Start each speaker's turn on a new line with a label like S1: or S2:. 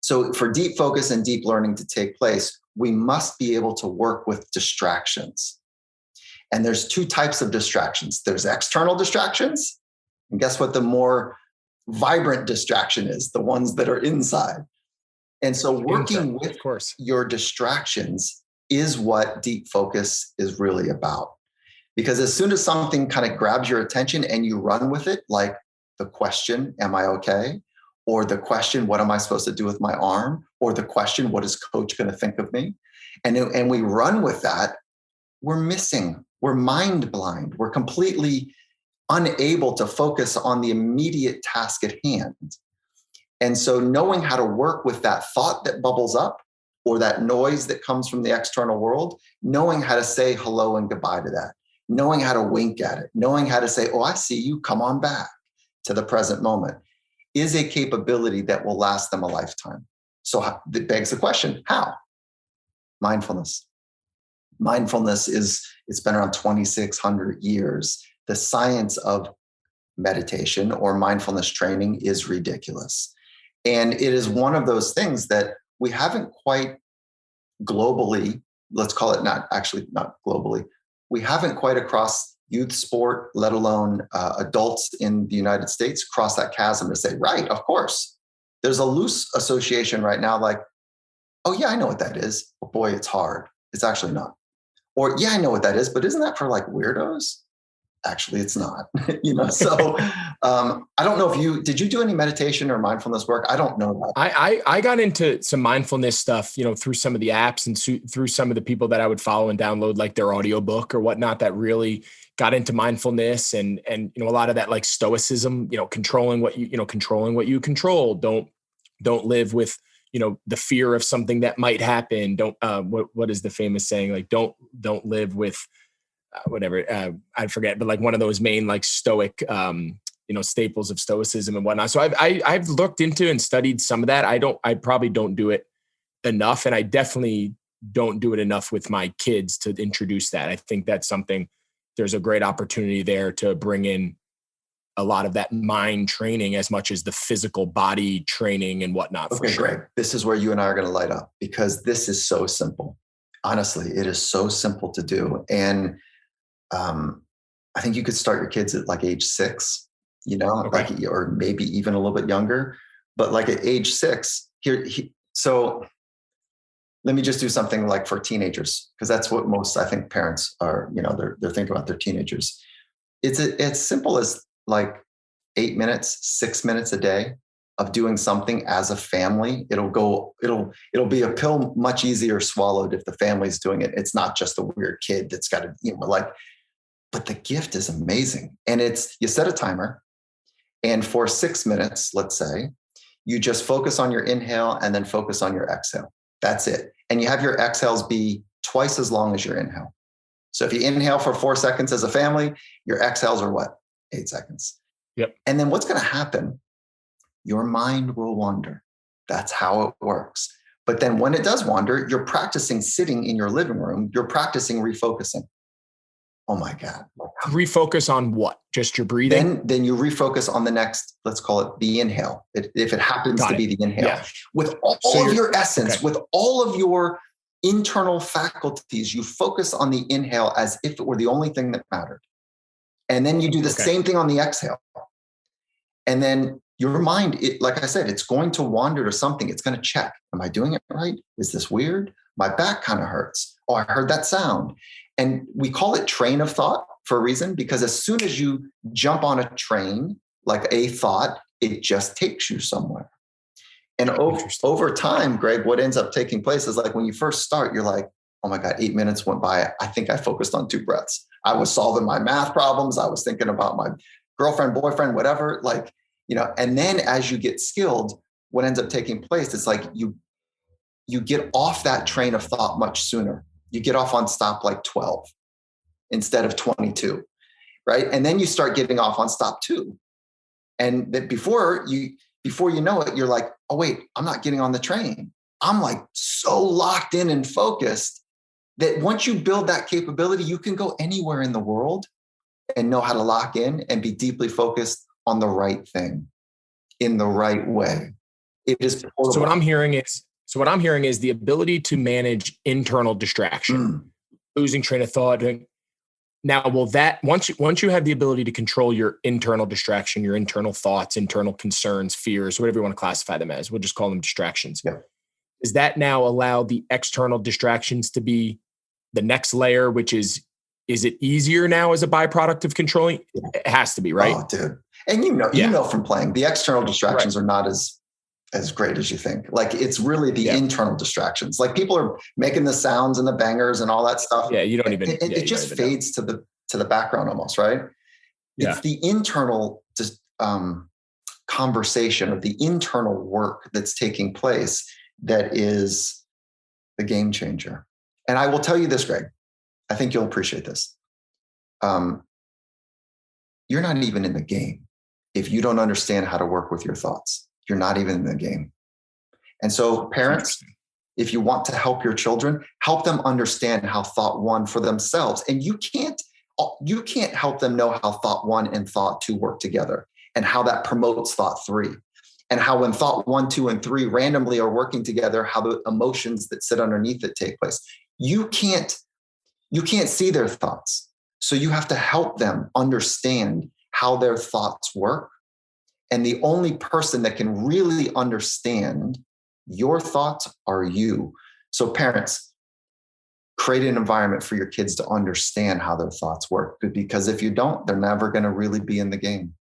S1: So for deep focus and deep learning to take place, we must be able to work with distractions. And there's two types of distractions. There's external distractions. And guess what the more vibrant distraction is? The ones that are inside. And so working with your distractions is what deep focus is really about. Because as soon as something kind of grabs your attention and you run with it, like the question, am I okay? Or the question, what am I supposed to do with my arm? Or the question, what is coach going to think of me? And we run with that, we're missing, we're mind blind, we're completely unable to focus on the immediate task at hand. And so knowing how to work with that thought that bubbles up or that noise that comes from the external world, knowing how to say hello and goodbye to that, knowing how to wink at it, knowing how to say, oh, I see you, come on back to the present moment, is a capability that will last them a lifetime. So it begs the question, how? Mindfulness. Mindfulness it's been around 2,600 years. The science of meditation or mindfulness training is ridiculous. And it is one of those things that we haven't quite globally, let's call it not globally, we haven't quite across youth sport, let alone adults in the United States, crossed that chasm to say, right, of course. There's a loose association right now like, oh yeah, I know what that is. But boy, it's hard. It's actually not. Or yeah, I know what that is, but isn't that for like weirdos? Actually, it's not, so I don't know if did you do any meditation or mindfulness work? I don't know that.
S2: I got into some mindfulness stuff, through some of the apps and through some of the people that I would follow and download like their audiobook or whatnot that really got into mindfulness and a lot of that like stoicism, controlling what you control. Don't live with, the fear of something that might happen. Don't, what is the famous saying? Like, don't live with, whatever, I forget, but like one of those main like stoic, staples of stoicism and whatnot. So I've looked into and studied some of that. I probably don't do it enough. And I definitely don't do it enough with my kids to introduce that. I think that's something, there's a great opportunity there to bring in a lot of that mind training as much as the physical body training and whatnot.
S1: Okay, sure. Great. This is where you and I are going to light up because this is so simple. Honestly, it is so simple to do. And I think you could start your kids at like age 6, okay. Or maybe even a little bit younger, but like at age 6 so let me just do something like for teenagers, because that's what most, I think parents are, they're thinking about their teenagers. It's as simple as like 8 minutes, 6 minutes a day of doing something as a family. It'll be a pill much easier swallowed if the family's doing it. It's not just a weird kid that's got to, but the gift is amazing. And you set a timer, and for 6 minutes, let's say, you just focus on your inhale and then focus on your exhale. That's it. And you have your exhales be twice as long as your inhale. So if you inhale for 4 seconds as a family, your exhales are what? 8 seconds.
S2: Yep.
S1: And then what's going to happen? Your mind will wander. That's how it works. But then when it does wander, you're practicing sitting in your living room. You're practicing refocusing. Oh my God.
S2: Refocus on what? Just your breathing?
S1: Then you refocus on the next, let's call it the inhale. If it happens to be the inhale. Yeah. With all of your essence, with all of your internal faculties, you focus on the inhale as if it were the only thing that mattered. And then you do the same thing on the exhale. And then your mind, like I said, it's going to wander to something. It's going to check. Am I doing it right? Is this weird? My back kind of hurts. Oh, I heard that sound. And we call it train of thought for a reason, because as soon as you jump on a train, like a thought, it just takes you somewhere. And over time, Greg, what ends up taking place is like when you first start, you're like, oh my God, 8 minutes went by. I think I focused on 2 breaths. I was solving my math problems. I was thinking about my girlfriend, boyfriend, whatever, and then as you get skilled, what ends up taking place is like you get off that train of thought much sooner. You get off on stop like 12 instead of 22, right? And then you start getting off on stop 2. And that before you know it, you're like, oh wait, I'm not getting on the train. I'm like so locked in and focused that once you build that capability, you can go anywhere in the world and know how to lock in and be deeply focused on the right thing in the right way. It is portable.
S2: So what I'm hearing is the ability to manage internal distraction, losing train of thought. Now, will that once you have the ability to control your internal distraction, your internal thoughts, internal concerns, fears, whatever you want to classify them as, we'll just call them distractions.
S1: Yeah.
S2: Does that now allow the external distractions to be the next layer, which is it easier now as a byproduct of controlling? It has to be, right?
S1: Oh, dude. And you know from playing, the external distractions are not as great as you think. Like, it's really the internal distractions. Like, people are making the sounds and the bangers and all that stuff.
S2: Yeah, you don't even.
S1: It just fades to the background almost, right?
S2: Yeah.
S1: It's the internal conversation or the internal work that's taking place that is the game changer. And I will tell you this, Greg, I think you'll appreciate this. You're not even in the game if you don't understand how to work with your thoughts. You're not even in the game. And so, parents, if you want to help your children, help them understand how thought one for themselves. And you can't help them know how thought one and thought two work together, and how that promotes thought three, and how when thought 1, 2, and 3 randomly are working together, how the emotions that sit underneath it take place. You can't see their thoughts. So you have to help them understand how their thoughts work. And the only person that can really understand your thoughts are you. So, parents, create an environment for your kids to understand how their thoughts work. Because if you don't, they're never going to really be in the game.